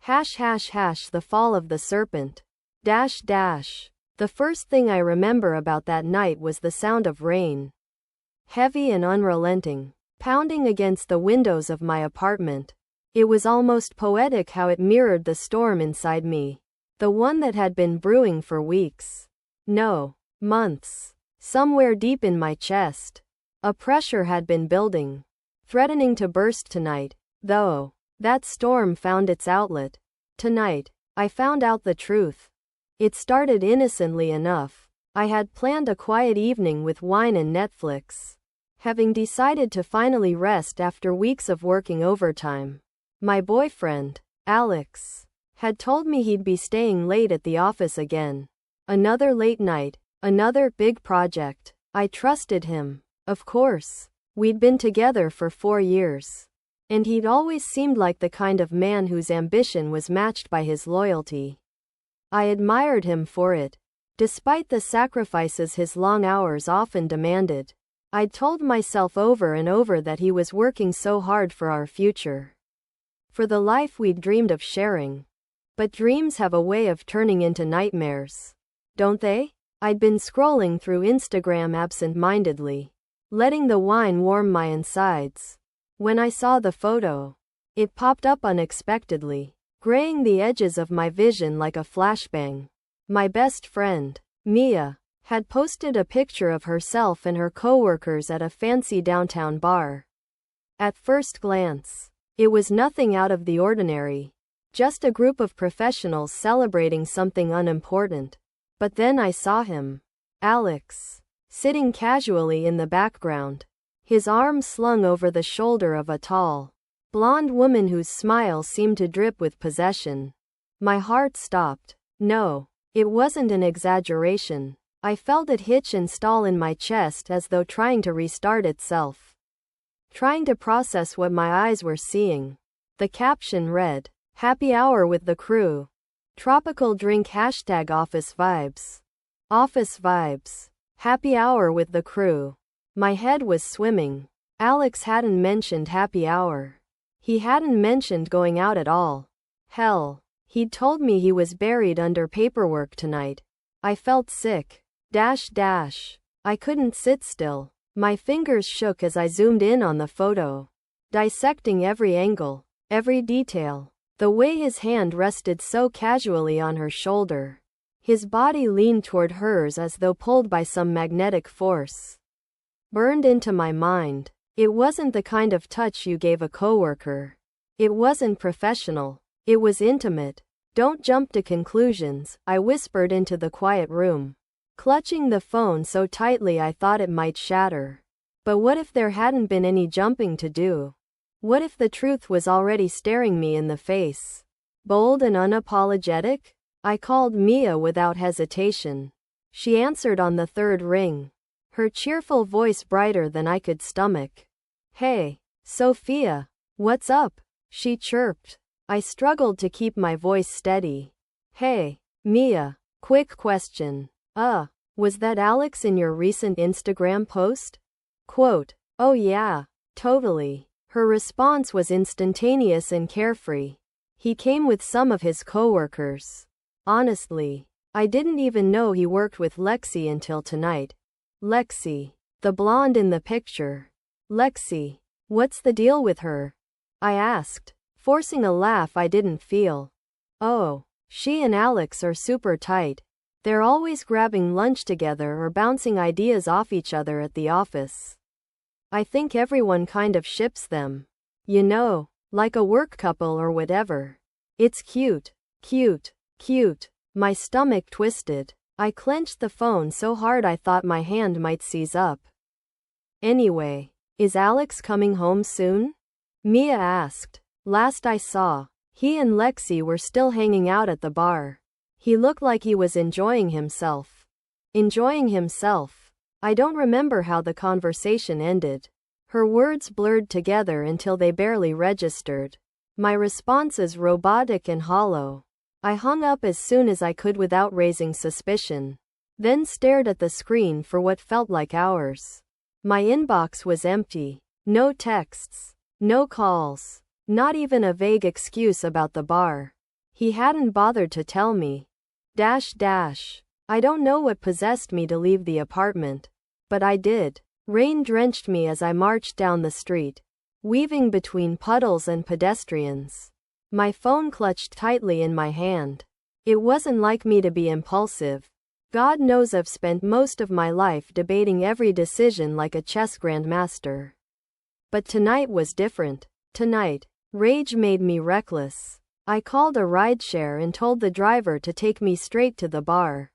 The fall of the serpent. The first thing I remember about that night was the sound of rain. Heavy and unrelenting, pounding against the windows of my apartment. It was almost poetic how it mirrored the storm inside me. The one that had been brewing for weeks. No, months. Somewhere deep in my chest. A pressure had been building. Threatening to burst tonight, though. That storm found its outlet. Tonight, I found out the truth. It started innocently enough. I had planned a quiet evening with wine and Netflix. Having decided to finally rest after weeks of working overtime. My boyfriend, Alex, had told me he'd be staying late at the office again. Another late night, another big project. I trusted him. Of course. We'd been together for 4 years. And he'd always seemed like the kind of man whose ambition was matched by his loyalty. I admired him for it. Despite the sacrifices his long hours often demanded. I'd told myself over and over that he was working so hard for our future. For the life we'd dreamed of sharing. But dreams have a way of turning into nightmares. Don't they? I'd been scrolling through Instagram absent-mindedly, letting the wine warm my insides. When I saw the photo, it popped up unexpectedly, graying the edges of my vision like a flashbang. My best friend, Mia, had posted a picture of herself and her coworkers at a fancy downtown bar. At first glance, it was nothing out of the ordinary, just a group of professionals celebrating something unimportant. But then I saw him, Alex, sitting casually in the background, his arm slung over the shoulder of a tall, blonde woman whose smile seemed to drip with possession. My heart stopped. No, it wasn't an exaggeration. I felt it hitch and stall in my chest as though trying to restart itself. Trying to process what my eyes were seeing. The caption read, "Happy hour with the crew. Tropical drink #office vibes. Office vibes. Happy hour with the crew." My head was swimming. Alex hadn't mentioned happy hour. He hadn't mentioned going out at all. Hell, he'd told me he was buried under paperwork tonight. I felt sick. I couldn't sit still. My fingers shook as I zoomed in on the photo, dissecting every angle, every detail. The way his hand rested so casually on her shoulder. His body leaned toward hers as though pulled by some magnetic force. Burned into my mind. It wasn't the kind of touch you gave a coworker. It wasn't professional. It was intimate. "Don't jump to conclusions," I whispered into the quiet room, clutching the phone so tightly I thought it might shatter. But what if there hadn't been any jumping to do? What if the truth was already staring me in the face? Bold and unapologetic? I called Mia without hesitation. She answered on the third ring, her cheerful voice brighter than I could stomach. "Hey, Sophia, what's up?" she chirped. I struggled to keep my voice steady. "Hey, Mia, quick question. Was that Alex in your recent Instagram post?" Quote, "Oh yeah, totally." Her response was instantaneous and carefree. "He came with some of his coworkers. Honestly, I didn't even know he worked with Lexi until tonight." Lexi, the blonde in the picture. Lexi, what's the deal with her? I asked, forcing a laugh I didn't feel. "Oh, she and Alex are super tight. They're always grabbing lunch together or bouncing ideas off each other at the office. I think everyone kind of ships them. You know, like a work couple or whatever. It's cute, cute, cute." My stomach twisted. I clenched the phone so hard I thought my hand might seize up. "Anyway, is Alex coming home soon?" Mia asked. "Last I saw, he and Lexi were still hanging out at the bar. He looked like he was enjoying himself." Enjoying himself. I don't remember how the conversation ended. Her words blurred together until they barely registered. My responses robotic and hollow. I hung up as soon as I could without raising suspicion. Then stared at the screen for what felt like hours. My inbox was empty. No texts. No calls. Not even a vague excuse about the bar. He hadn't bothered to tell me. I don't know what possessed me to leave the apartment, but I did. Rain drenched me as I marched down the street, weaving between puddles and pedestrians. My phone clutched tightly in my hand. It wasn't like me to be impulsive. God knows I've spent most of my life debating every decision like a chess grandmaster. But tonight was different. Tonight, rage made me reckless. I called a rideshare and told the driver to take me straight to the bar.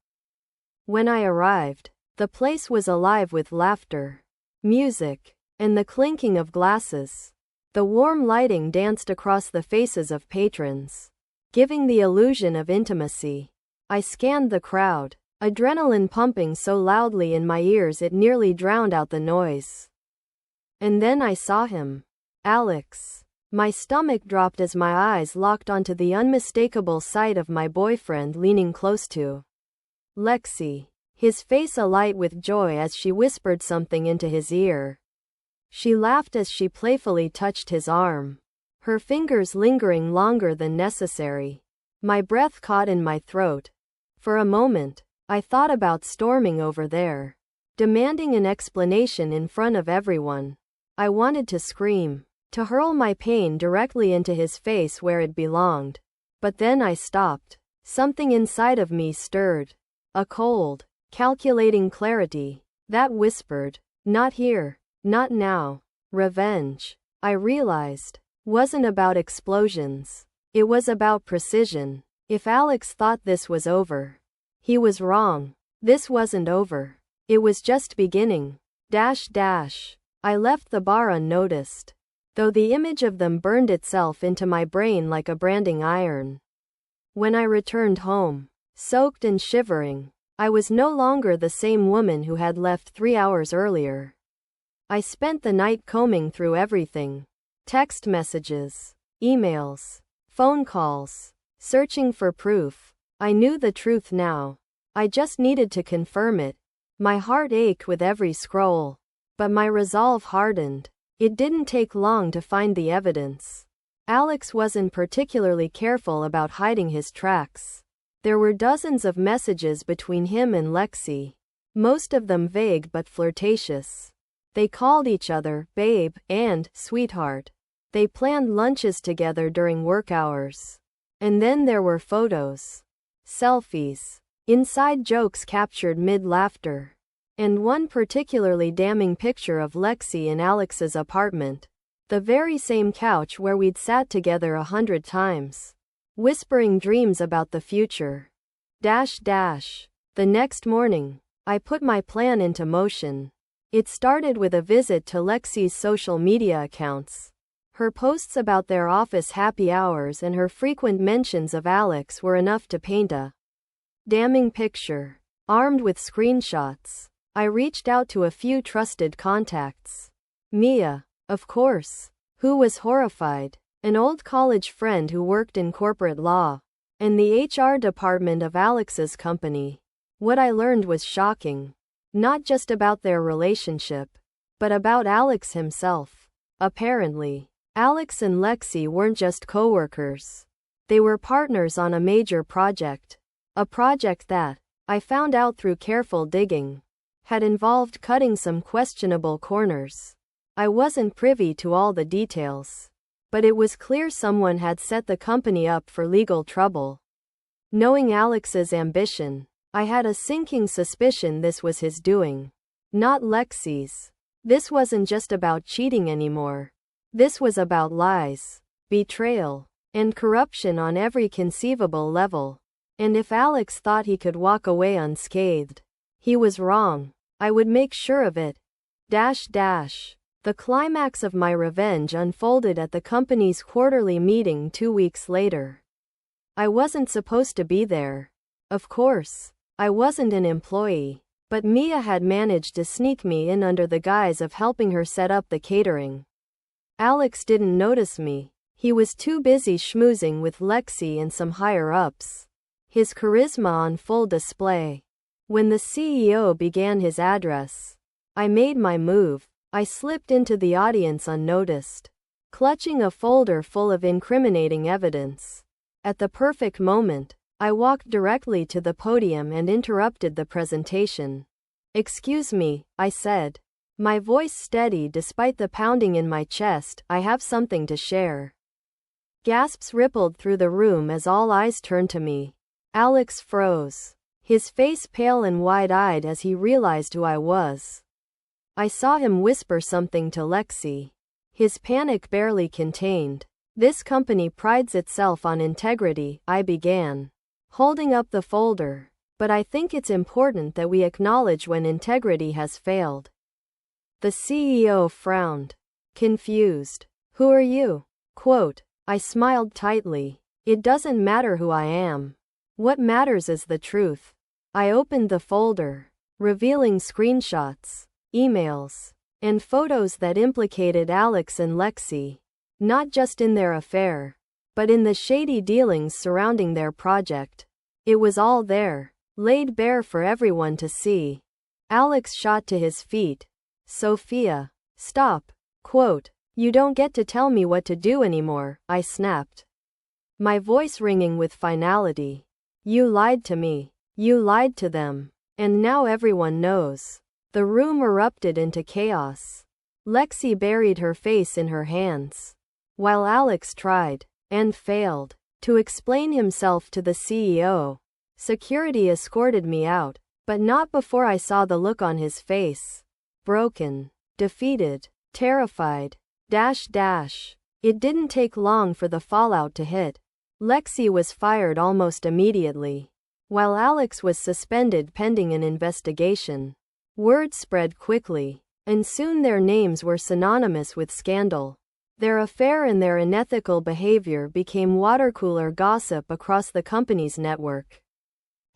When I arrived, the place was alive with laughter, music, and the clinking of glasses. The warm lighting danced across the faces of patrons, giving the illusion of intimacy. I scanned the crowd, adrenaline pumping so loudly in my ears it nearly drowned out the noise. And then I saw him. Alex. My stomach dropped as my eyes locked onto the unmistakable sight of my boyfriend leaning close to Lexi, his face alight with joy as she whispered something into his ear. She laughed as she playfully touched his arm, her fingers lingering longer than necessary. My breath caught in my throat. For a moment, I thought about storming over there, demanding an explanation in front of everyone. I wanted to scream, to hurl my pain directly into his face where it belonged. But then I stopped. Something inside of me stirred. A cold, calculating clarity that whispered, "Not here, not now." Revenge, I realized, wasn't about explosions. It was about precision. If Alex thought this was over, he was wrong. This wasn't over. It was just beginning. I left the bar unnoticed, though the image of them burned itself into my brain like a branding iron. When I returned home, soaked and shivering, I was no longer the same woman who had left 3 hours earlier. I spent the night combing through everything. Text messages, emails, phone calls, searching for proof. I knew the truth now. I just needed to confirm it. My heart ached with every scroll, but my resolve hardened. It didn't take long to find the evidence. Alex wasn't particularly careful about hiding his tracks. There were dozens of messages between him and Lexi, most of them vague but flirtatious. They called each other babe and sweetheart. They planned lunches together during work hours. And then there were photos, selfies, inside jokes captured mid-laughter, and one particularly damning picture of Lexi in Alex's apartment, the very same couch where we'd sat together 100 times, whispering dreams about the future. The next morning, I put my plan into motion. It started with a visit to Lexi's social media accounts. Her posts about their office happy hours and her frequent mentions of Alex were enough to paint a damning picture. Armed with screenshots, I reached out to a few trusted contacts. Mia, of course, who was horrified, an old college friend who worked in corporate law, and the HR department of Alex's company. What I learned was shocking. Not just about their relationship, but about Alex himself. Apparently, Alex and Lexi weren't just coworkers. They were partners on a major project. A project that, I found out through careful digging, had involved cutting some questionable corners. I wasn't privy to all the details, but it was clear someone had set the company up for legal trouble. Knowing Alex's ambition, I had a sinking suspicion this was his doing, not Lexi's. This wasn't just about cheating anymore. This was about lies, betrayal, and corruption on every conceivable level. And if Alex thought he could walk away unscathed, he was wrong. I would make sure of it. The climax of my revenge unfolded at the company's quarterly meeting 2 weeks later. I wasn't supposed to be there. Of course, I wasn't an employee, but Mia had managed to sneak me in under the guise of helping her set up the catering. Alex didn't notice me. He was too busy schmoozing with Lexi and some higher-ups, his charisma on full display. When the CEO began his address, I made my move. I slipped into the audience unnoticed, clutching a folder full of incriminating evidence. At the perfect moment, I walked directly to the podium and interrupted the presentation. "Excuse me," I said, my voice steady despite the pounding in my chest. "I have something to share." Gasps rippled through the room as all eyes turned to me. Alex froze, his face pale and wide-eyed as he realized who I was. I saw him whisper something to Lexi, his panic barely contained. "This company prides itself on integrity," I began, holding up the folder, "but I think it's important that we acknowledge when integrity has failed." The CEO frowned, confused. "Who are you?" Quote. I smiled tightly. "It doesn't matter who I am. What matters is the truth." I opened the folder, revealing screenshots, emails, and photos that implicated Alex and Lexi, not just in their affair, but in the shady dealings surrounding their project. It was all there, laid bare for everyone to see. Alex shot to his feet. "Sophia, stop." Quote. "You don't get to tell me what to do anymore," I snapped, my voice ringing with finality. "You lied to me. You lied to them. And now everyone knows." The room erupted into chaos. Lexi buried her face in her hands, while Alex tried, and failed, to explain himself to the CEO. Security escorted me out, but not before I saw the look on his face. Broken, defeated, terrified. It didn't take long for the fallout to hit. Lexi was fired almost immediately, while Alex was suspended pending an investigation. Word spread quickly, and soon their names were synonymous with scandal. Their affair and their unethical behavior became watercooler gossip across the company's network.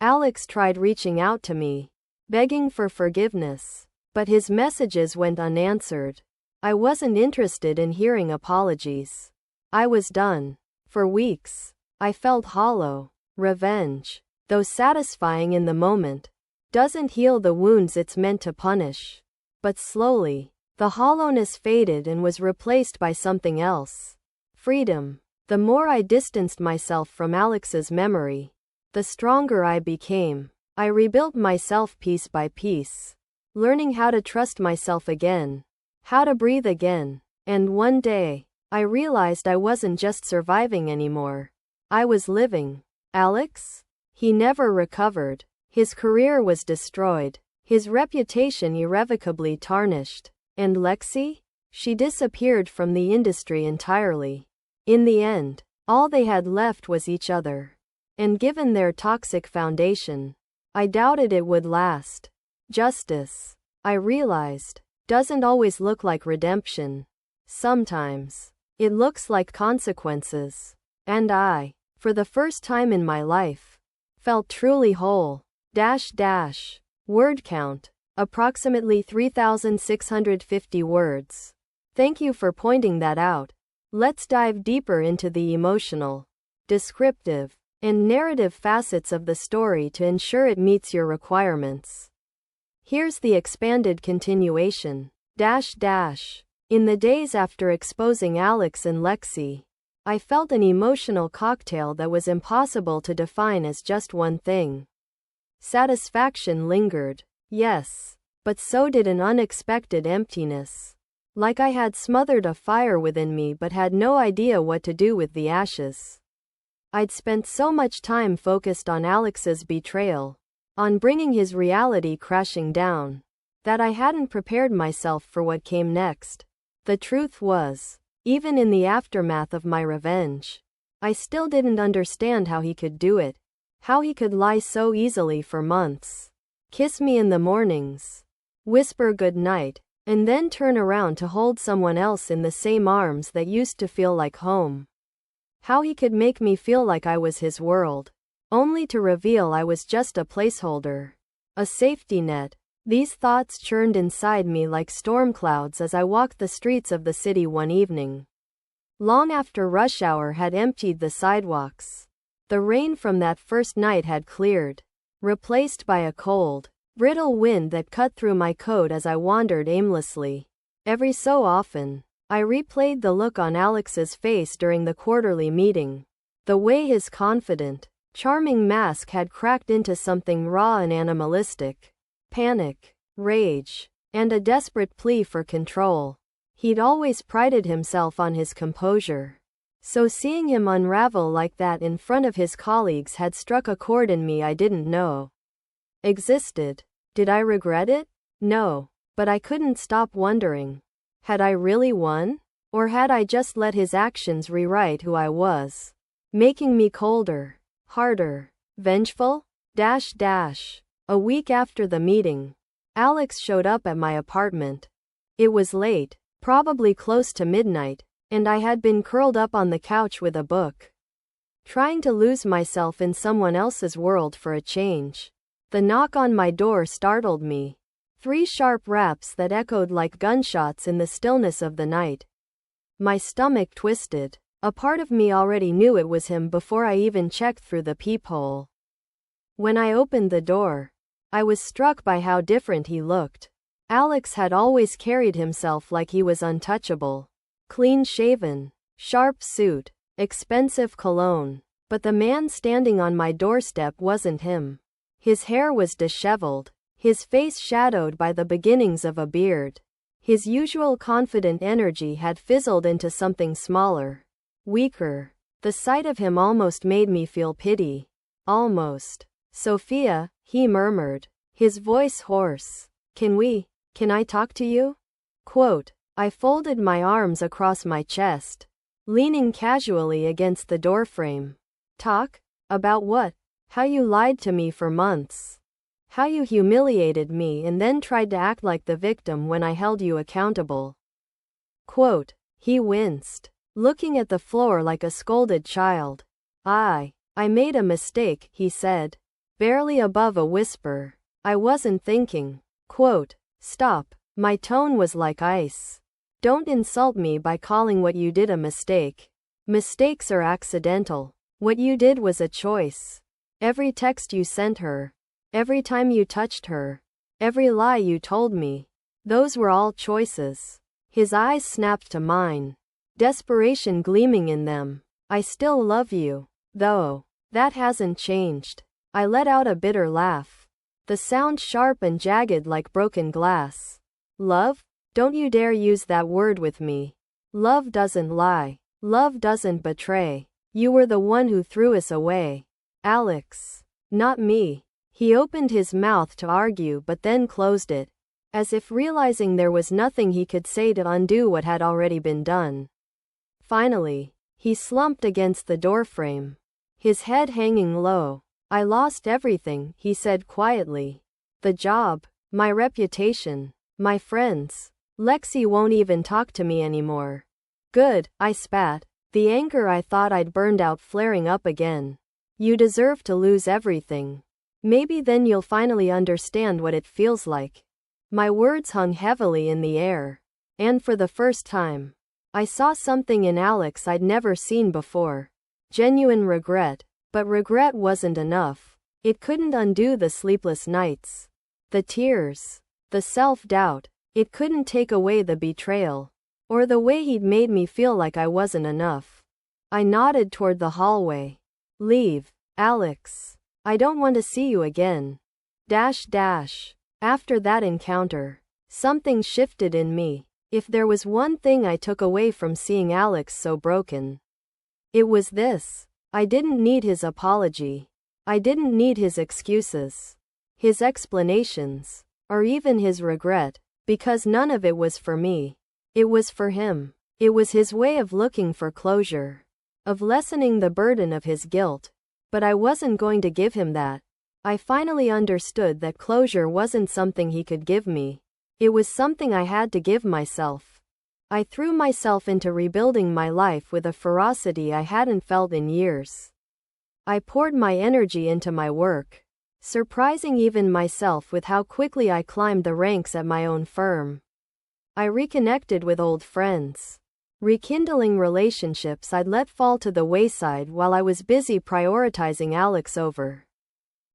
Alex tried reaching out to me, begging for forgiveness, but his messages went unanswered. I wasn't interested in hearing apologies. I was done. For weeks, I felt hollow. Revenge, though satisfying in the moment, doesn't heal the wounds it's meant to punish. But slowly, the hollowness faded and was replaced by something else. Freedom. The more I distanced myself from Alex's memory, the stronger I became. I rebuilt myself piece by piece, learning how to trust myself again, how to breathe again. And one day, I realized I wasn't just surviving anymore. I was living. Alex? He never recovered. His career was destroyed, his reputation irrevocably tarnished. And Lexi? She disappeared from the industry entirely. In the end, all they had left was each other. And given their toxic foundation, I doubted it would last. Justice, I realized, doesn't always look like redemption. Sometimes, it looks like consequences. And I, for the first time in my life, felt truly whole. Word count, approximately 3,650 words. Thank you for pointing that out. Let's dive deeper into the emotional, descriptive, and narrative facets of the story to ensure it meets your requirements. Here's the expanded continuation. In the days after exposing Alex and Lexi, I felt an emotional cocktail that was impossible to define as just one thing. Satisfaction lingered, yes, but so did an unexpected emptiness. Like I had smothered a fire within me but had no idea what to do with the ashes. I'd spent so much time focused on Alex's betrayal, on bringing his reality crashing down, that I hadn't prepared myself for what came next. The truth was, even in the aftermath of my revenge, I still didn't understand how he could do it, how he could lie so easily for months, kiss me in the mornings, whisper good night, and then turn around to hold someone else in the same arms that used to feel like home. How he could make me feel like I was his world, only to reveal I was just a placeholder, a safety net. These thoughts churned inside me like storm clouds as I walked the streets of the city one evening. Long after rush hour had emptied the sidewalks, the rain from that first night had cleared, replaced by a cold, brittle wind that cut through my coat as I wandered aimlessly. Every so often, I replayed the look on Alex's face during the quarterly meeting, The way his confident, charming mask had cracked into something raw and animalistic. Panic, rage, and a desperate plea for control. He'd always prided himself on his composure. So seeing him unravel like that in front of his colleagues had struck a chord in me I didn't know existed. Did I regret it? No. But I couldn't stop wondering. Had I really won? Or had I just let his actions rewrite who I was? Making me colder, harder, vengeful? A week after the meeting, Alex showed up at my apartment. It was late, probably close to midnight, and I had been curled up on the couch with a book, trying to lose myself in someone else's world for a change. The knock on my door startled me. 3 sharp raps that echoed like gunshots in the stillness of the night. My stomach twisted. A part of me already knew it was him before I even checked through the peephole. When I opened the door, I was struck by how different he looked. Alex had always carried himself like he was untouchable. Clean-shaven, sharp suit, expensive cologne. But the man standing on my doorstep wasn't him. His hair was disheveled, his face shadowed by the beginnings of a beard. His usual confident energy had fizzled into something smaller, weaker. The sight of him almost made me feel pity. Almost. "Sophia," he murmured, his voice hoarse. Can I talk to you?" Quote. I folded my arms across my chest, leaning casually against the doorframe. "Talk? About what? How you lied to me for months. How you humiliated me and then tried to act like the victim when I held you accountable." Quote. He winced, looking at the floor like a scolded child. I made a mistake," he said, barely above a whisper. "I wasn't thinking." Quote. "Stop." My tone was like ice. "Don't insult me by calling what you did a mistake. Mistakes are accidental. What you did was a choice. Every text you sent her, every time you touched her, every lie you told me, those were all choices." His eyes snapped to mine, desperation gleaming in them. "I still love you, though. That hasn't changed." I let out a bitter laugh, the sound sharp and jagged like broken glass. "Love? Don't you dare use that word with me. Love doesn't lie. Love doesn't betray. You were the one who threw us away, Alex. Not me." He opened his mouth to argue but then closed it, as if realizing there was nothing he could say to undo what had already been done. Finally, he slumped against the doorframe, his head hanging low. "I lost everything," he said quietly. "The job, my reputation, my friends. Lexi won't even talk to me anymore." "Good," I spat, the anger I thought I'd burned out flaring up again. "You deserve to lose everything. Maybe then you'll finally understand what it feels like." My words hung heavily in the air. And for the first time, I saw something in Alex I'd never seen before. Genuine regret. But regret wasn't enough. It couldn't undo the sleepless nights, the tears, the self-doubt. It couldn't take away the betrayal, or the way he'd made me feel like I wasn't enough. I nodded toward the hallway. "Leave, Alex. I don't want to see you again." After that encounter, something shifted in me. If there was one thing I took away from seeing Alex so broken, it was this. I didn't need his apology. I didn't need his excuses, his explanations, or even his regret, because none of it was for me. It was for him. It was his way of looking for closure, of lessening the burden of his guilt. But I wasn't going to give him that. I finally understood that closure wasn't something he could give me. It was something I had to give myself. I threw myself into rebuilding my life with a ferocity I hadn't felt in years. I poured my energy into my work, surprising even myself with how quickly I climbed the ranks at my own firm. I reconnected with old friends, rekindling relationships I'd let fall to the wayside while I was busy prioritizing Alex over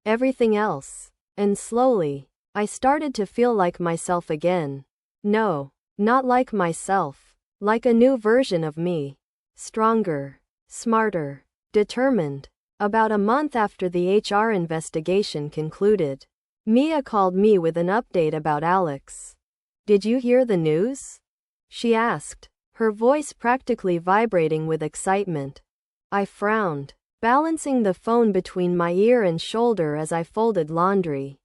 everything else. And slowly, I started to feel like myself again. No, not like myself. Like a new version of me. Stronger, smarter, determined. About a month after the HR investigation concluded, Mia called me with an update about Alex. "Did you hear the news?" she asked, her voice practically vibrating with excitement. I frowned, balancing the phone between my ear and shoulder as I folded laundry.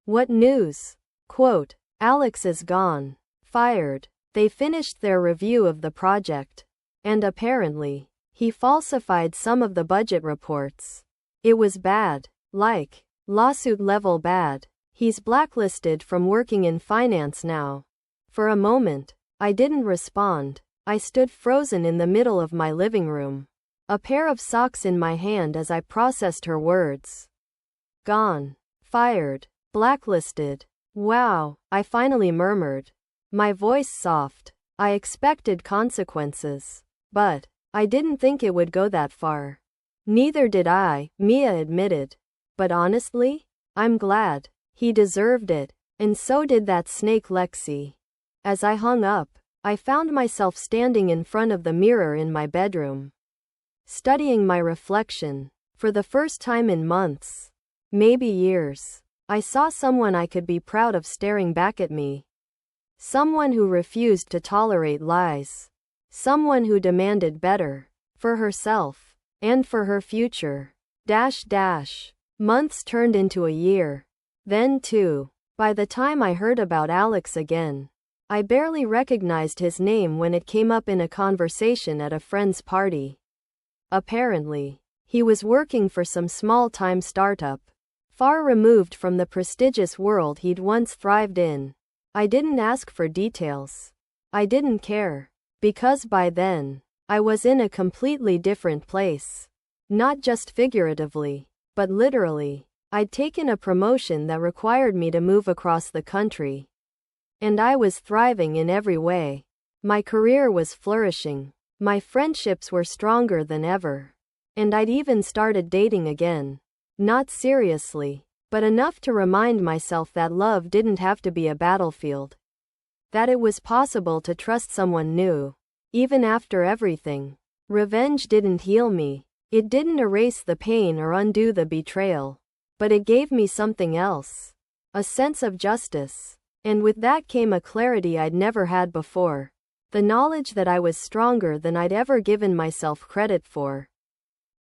"What news?" Quote, "Alex is gone. Fired. They finished their review of the project. And apparently, he falsified some of the budget reports. It was bad. Like, lawsuit-level bad. He's blacklisted from working in finance now." For a moment, I didn't respond. I stood frozen in the middle of my living room, a pair of socks in my hand as I processed her words. Gone. Fired. Blacklisted. Wow, I finally murmured, my voice soft. I expected consequences. But I didn't think it would go that far. Neither did I, Mia admitted. But honestly, I'm glad. He deserved it. And so did that snake Lexi. As I hung up, I found myself standing in front of the mirror in my bedroom, studying my reflection. For the first time in months, maybe years, I saw someone I could be proud of staring back at me. Someone who refused to tolerate lies. Someone who demanded better. For herself. And for her future. Months turned into a year. Then two. By the time I heard about Alex again, I barely recognized his name when it came up in a conversation at a friend's party. Apparently, he was working for some small-time startup, far removed from the prestigious world he'd once thrived in. I didn't ask for details. I didn't care. Because by then, I was in a completely different place. Not just figuratively, but literally. I'd taken a promotion that required me to move across the country. And I was thriving in every way. My career was flourishing. My friendships were stronger than ever. And I'd even started dating again. Not seriously, but enough to remind myself that love didn't have to be a battlefield. That it was possible to trust someone new, even after everything. Revenge didn't heal me. It didn't erase the pain or undo the betrayal. But it gave me something else. A sense of justice. And with that came a clarity I'd never had before. The knowledge that I was stronger than I'd ever given myself credit for.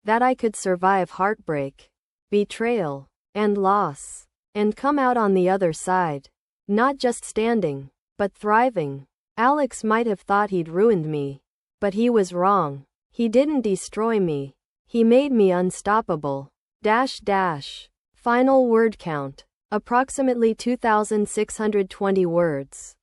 That I could survive heartbreak, betrayal, and loss, and come out on the other side. Not just standing, but thriving. Alex might have thought he'd ruined me. But he was wrong. He didn't destroy me. He made me unstoppable. Final word count. Approximately 2,620 words.